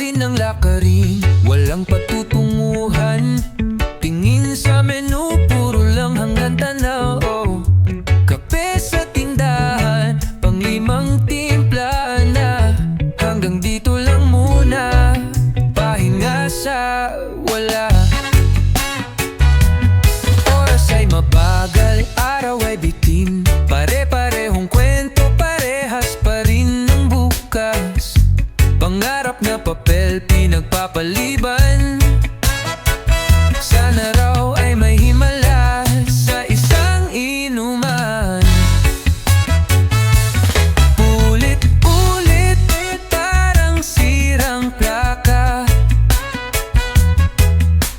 rin ng lakarin, walang patutunguhan. Tingin sa menu, puro lang hanggang tanaw. Kape sa tindahan, pang-limang timpla na. Hanggang dito lang muna, pahinga sa wala. Oras ay mabagal, araw ay bitin. Pare-parehong kwento, parehas pa rin ng bukas. Pangarap na papel, pinagpapaliban. Sana raw ay may himala sa isang inuman. Ulit-ulit, parang sirang plaka.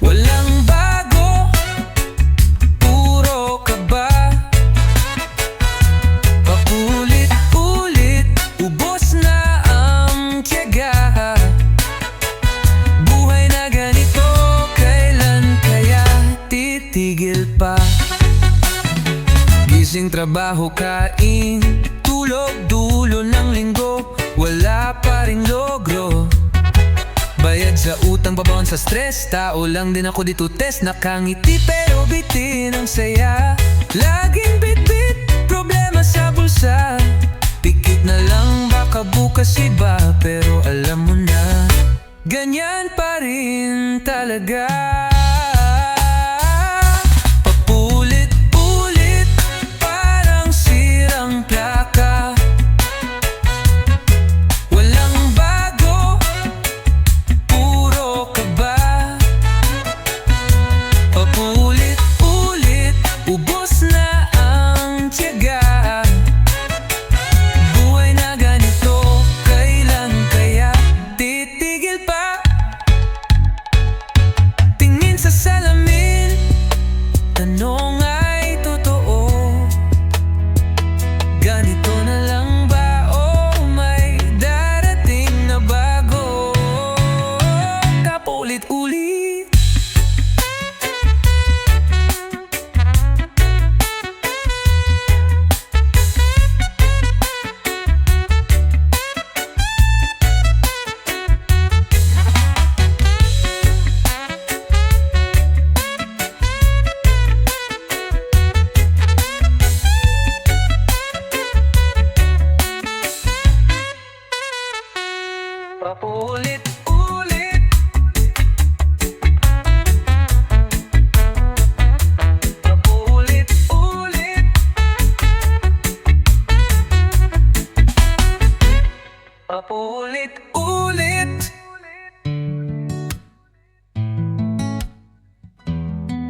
Walang bago, puro kaba. Paulit-ulit, ubos na ang tiyaga. Buhay na ganito, kailan kaya titigil pa? Gising, trabaho, kain, tulog, dulo ng linggo, wala pa ring logro. Bayad sa utang, babaon sa stress. Tao lang din ako dito, test. Nakangiti pero bitin ang saya. Laging bitbit, problema sa bulsa. Pikit na lang, baka bukas iba. Pero alam mo na, ganyan pa rin talaga. Paulit-ulit, parang sirang plaka. Walang bago, puro kaba. Paulit-ulit, ubos na ang tiyaga. Buhay na ganito, kailan kaya titigil pa? Tingin sa salamin, tanong ay totoo. Ganito na lang ba o may darating na bago? Paulit-ulit, paulit-ulit, paulit-ulit,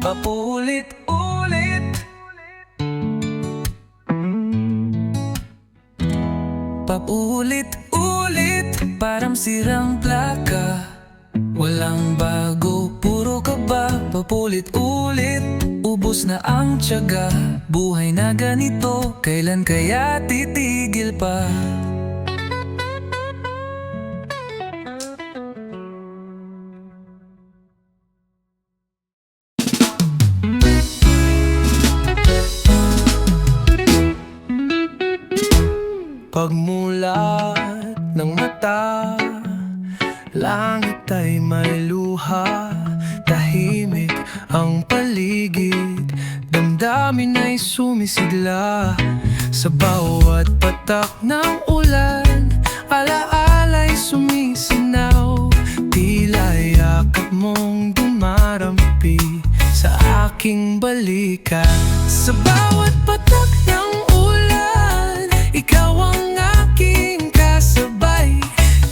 paulit-ulit, paulit-ulit, paulit-ulit, parang sirang plaka. Walang bago, puro kaba. Paulit-ulit, ubos na ang tiyaga. Buhay na ganito, kailan kaya titigil pa? Pagmulat ng mata, langit ay may luha. Tahimik ang paligid, damdamin ay sumisigla. Sa bawat patak ng ulan, alaala'y sumisinaw. Tila yakap mong dumarampi sa aking balikan. Sa bawat patak ng ulan, ikaw ang aking kasabay.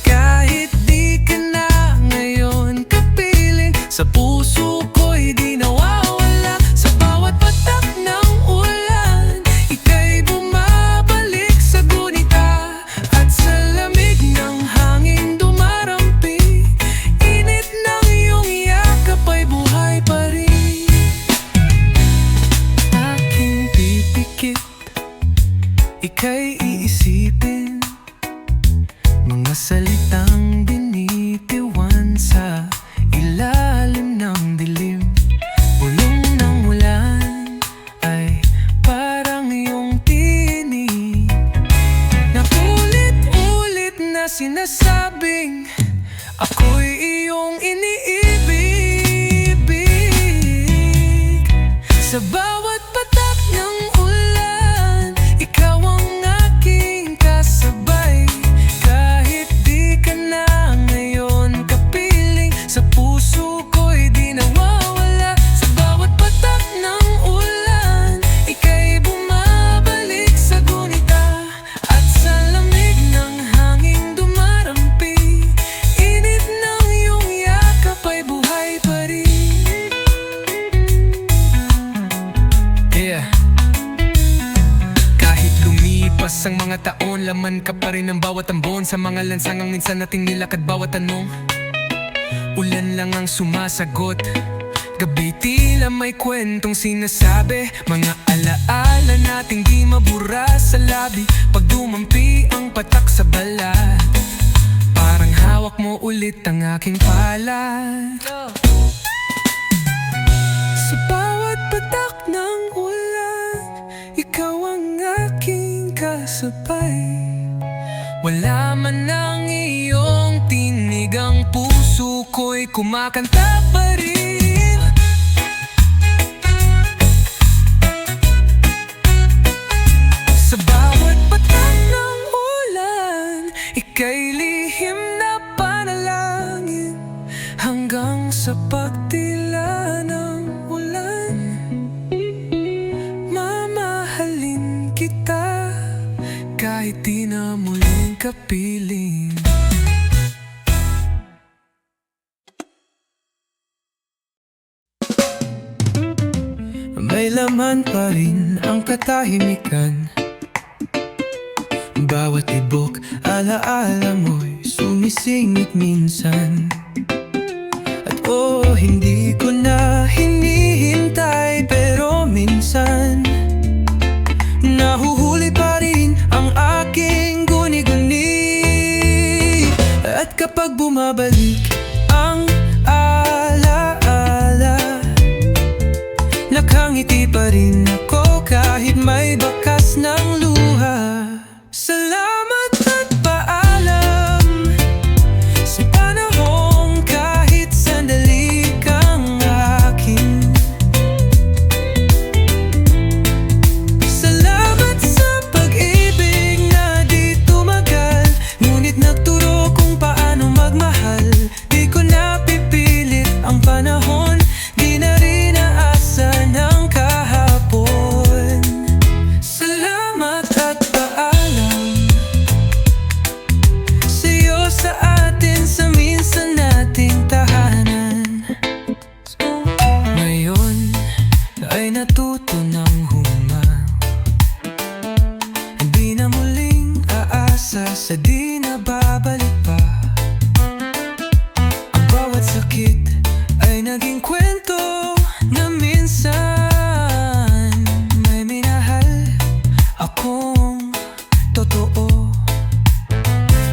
Kahit di ka na ngayon kapiling, sa puso ko'y di nawawala. Sa bawat patak ng ulan, ika'y bumabalik sa gunita. At sa lamig ng hangin dumarampi, init ng iyong yakap ay buhay pa rin. Aking pipikit, ika'y iisipin, mga salitang binitiwan sa ilalim ng Ako'y iyong iniibig. Sa bawat patak ng ulan, ikaw ang aking kasabay. Kahit di ka na ngayon kapiling, sa puso ko'y di nawawala. Sa bawat patak ng ulan, ika'y bumabalik sa gunita. At sa lamig ng hanging dumarampi, init ng iyong yakap ay buhay pa rin. Kahit lumipas ang mga taon, laman ka pa rin ng bawat ambon. Sa mga lansangang minsan nating nilakad bawat tanong, ulan lang ang sumasagot. Gabi tila may kwentong sinasabi, mga alaala nating di mabura sa labi. Pag dumampi ang patak sa balat, parang hawak mo ulit ang aking palad. Sa bawat patak ng ulan, ikaw ang aking kasabay. Wala man ang iyong tinig, ang puso ko'y kumakanta pa rin. Sa bawat patak ng ulan, ika'y lihim na panalangin. Hanggang sa pagtila ng ulan, mamahalin kita kahit di na muling kapiling. May laman pa rin ang katahimikan. Bawat tibok, alaala mo'y sumisingit minsan. At hindi ko na hinihintay, pero minsan nahuhuli pa rin ang aking guni-guni. At kapag bumabalik ang alaala, nakangiti pa rin ako kahit may bakas ng luha. Salamat at paalam sa panahong kahit sandali kang akin. Salamat sa pag-ibig na di tumagal, ngunit nagturo kung paano magmahal. Di ko napipilit ang panahon, di na rin naasa ng kahapon. Salamat at paalam sa'yo, sa atin, sa minsan nating tahanan. Ngayon ay natuto ng humaw, hindi na muling aasa sa di na babalik pa. Ang bawat sakit ay naging kwento na minsan may minahal akong totoo.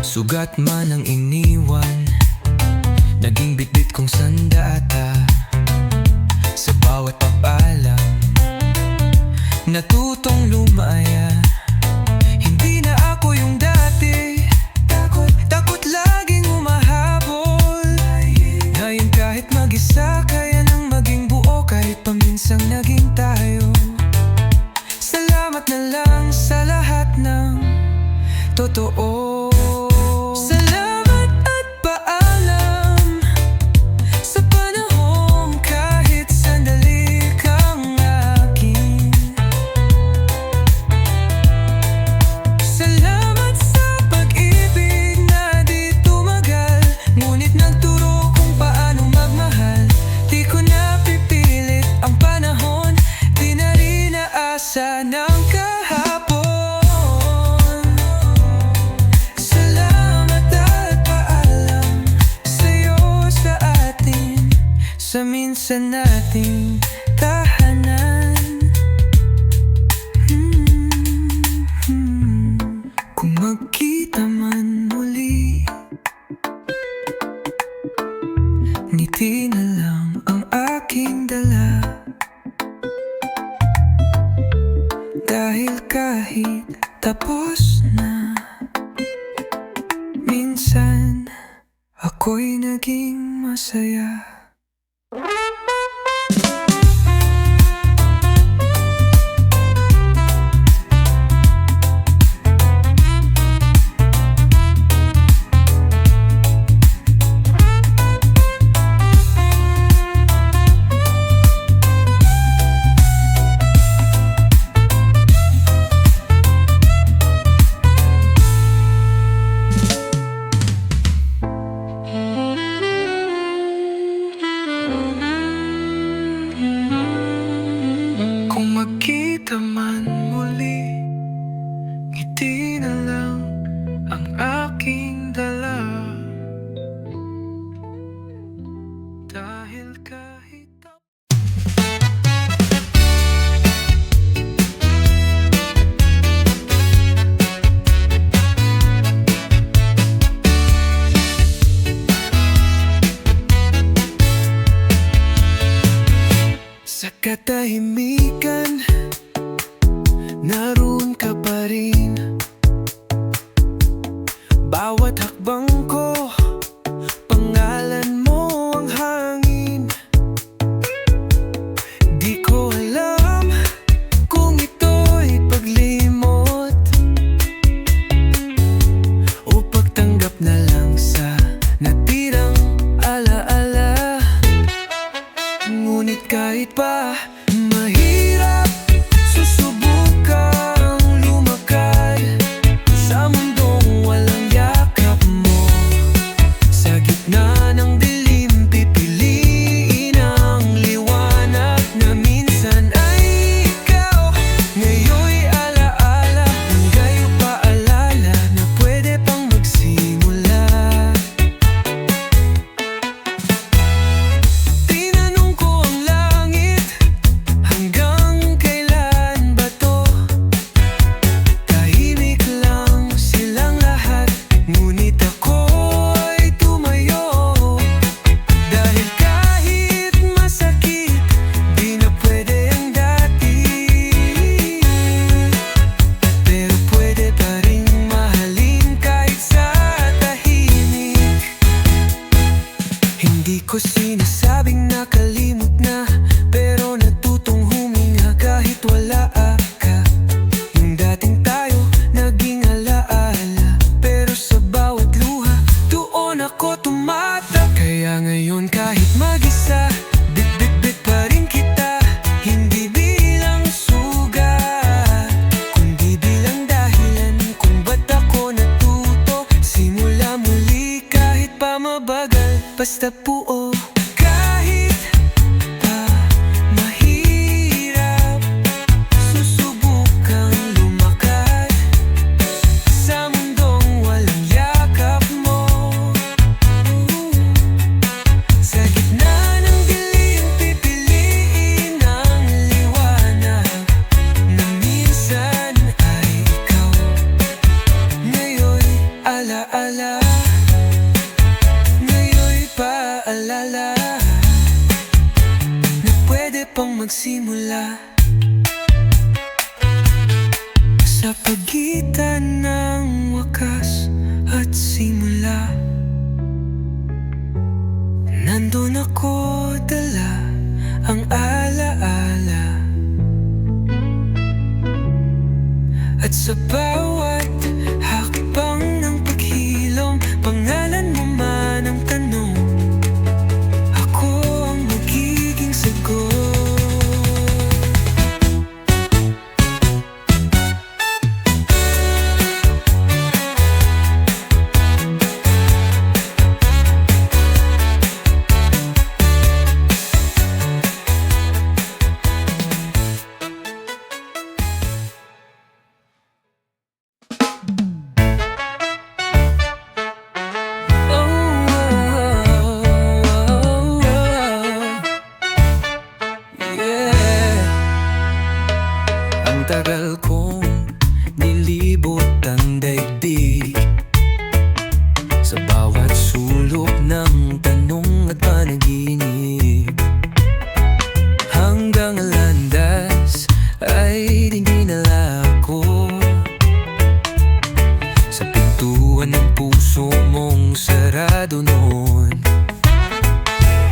Sugat man ang iniwan, naging bitbit kong sandata. Sa bawat papalam, natutong lumaya. Hindi na ako yung dati, takot laging humahabol. Ngayon kahit mag-isa, kaya nang maging buo, kahit paminsang naging tayo. Salamat na lang sa lahat ng totoo. Salamat at paalam sa panahong kahit sandali kang akin. Salamat sa pag-ibig na di tumagal, ngunit nagturo kung paano magmahal. Di ko napipilit ang panahon, di na rin naasa ng kahapon. Salamat at paalam sa'yo, sa atin, sa minsan nating tahanan. Kung magkita man muli, ngiti na lang ang aking dala. Dahil kahit tapos na, minsan ako ako'y naging masaya. Kung magkita man muli, ngiti na lang ang aking dala. Dahil kahit sa katahimikan, naroon ka pa rin. Bawat hakbang ko, pangalan mo ang hangin. Di ko alam kung ito'y paglimot o pagtanggap na lang sa natirang alaala. Ngunit kahit pa mahirap, susubukang lumakad sa mundong walang yakap mo. Sa gitna ng dilim, pipiliin ang liwanag na minsan ay ikaw. Ngayon'y alaala, ngayon paalala na pwede pang magsimula. Tinanong ko ang langit, hanggang kailan ba to? Tahimik lang silang lahat, ngunit ako'y tumayo. Dahil kahit masakit, di na pwede ang dati. Pero pwede pa rin mahalin kahit sa tahimik. Hindi ko sinasabing nakalimot na, pero natutong huminga kahit wala ka. Yung dating tayo, naging alaala, pero sa bawat luha, doon ako tumatak. Kaya ngayon kahit mag-isa, bit-bit-bit pa rin kita. Hindi bilang sugat, kundi bilang dahilan kung ba't ako natuto. Simula muli kahit pa mabagal, basta buo. Kahit pa mahirap, susubukang lumakad sa mundong walang yakap mo. Sa gitna ng dilim, pipiliin ang liwanag na minsan ay ikaw. Ngayon'y alaala, ngayon'y paalala na pwede pang magsimula. Sa pagitan ng wakas at simula, nandun ako, dala ang alaala. At sa bawat hakbang ng paghilom, pangalan mo man ang tanong, ako ang magiging sagot.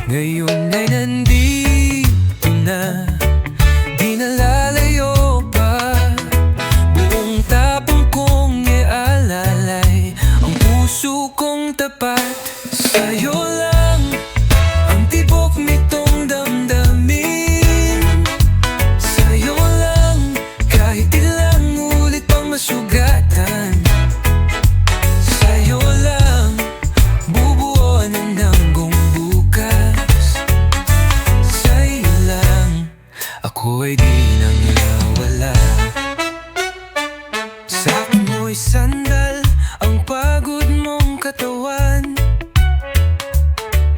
Ngayon ay nandito na, di nalalayo pa. Buong tapang kong ialalay ang puso kong tapat. Sa'yo lang ang tibok nitong damdamin. Sa'yo lang kahit ilang ulit pang masugatan. Sa'yo lang bubuo ng nanggong bukas. Sa'yo lang ako ay di nang nawala. Sa'kin mo'y sandal ang pagod mong katawan.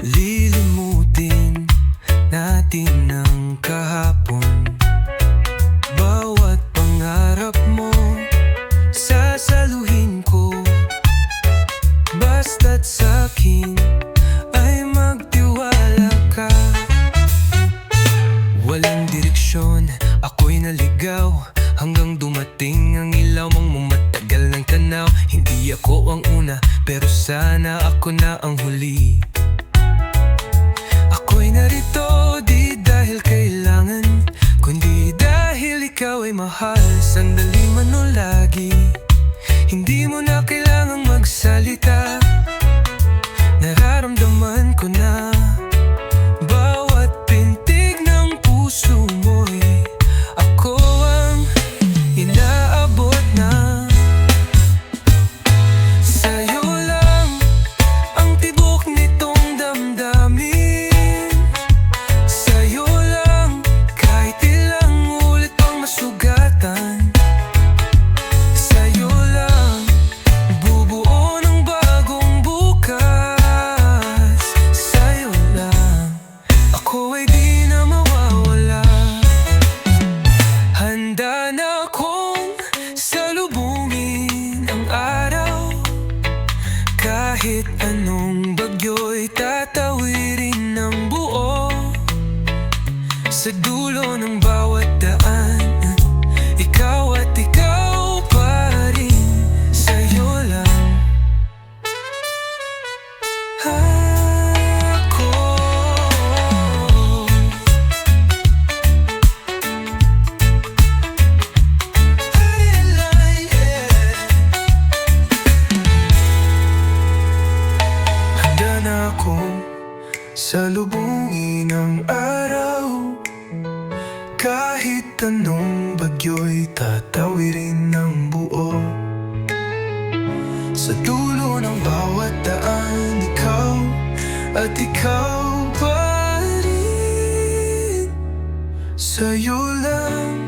Lilimutin natin ang kahapon. Bawat pangarap mo sasaluhin ko. Basta't sa'kin ay magtiwala ka. Walang direksyon, ako'y naligaw hanggang dumating ang ilaw mong matagal ng tanaw. Hindi ako ang una, pero sana ako na ang huli. Ako'y narito di dahil kailangan, kundi dahil ikaw ay mahal. Sandali man o lagi, hindi mo na kailangang magsalita. Nararamdaman ko na bawat pintig ng puso mo'y ako ang inaabot na. Sa'yo lang ang tibok nitong damdamin. Sa'yo lang kahit ilang ulit pang masugatan. Sa'yo lang bubuo ng bagong bukas. Sa'yo lang ako ay di na mawawala. Handa na akong salubungin ang araw. Kahit anong bagyo'y tatawirin ng buo. Sa dulo ng bawat daan, ikaw at ikaw pa rin. Sa'yo lang ako. Handa na akong salubungin ang araw. Kahit anong bagyo'y tatawirin ng buo. Sa dulo ng bawat daan, ikaw at ikaw pa rin. Sa'yo lang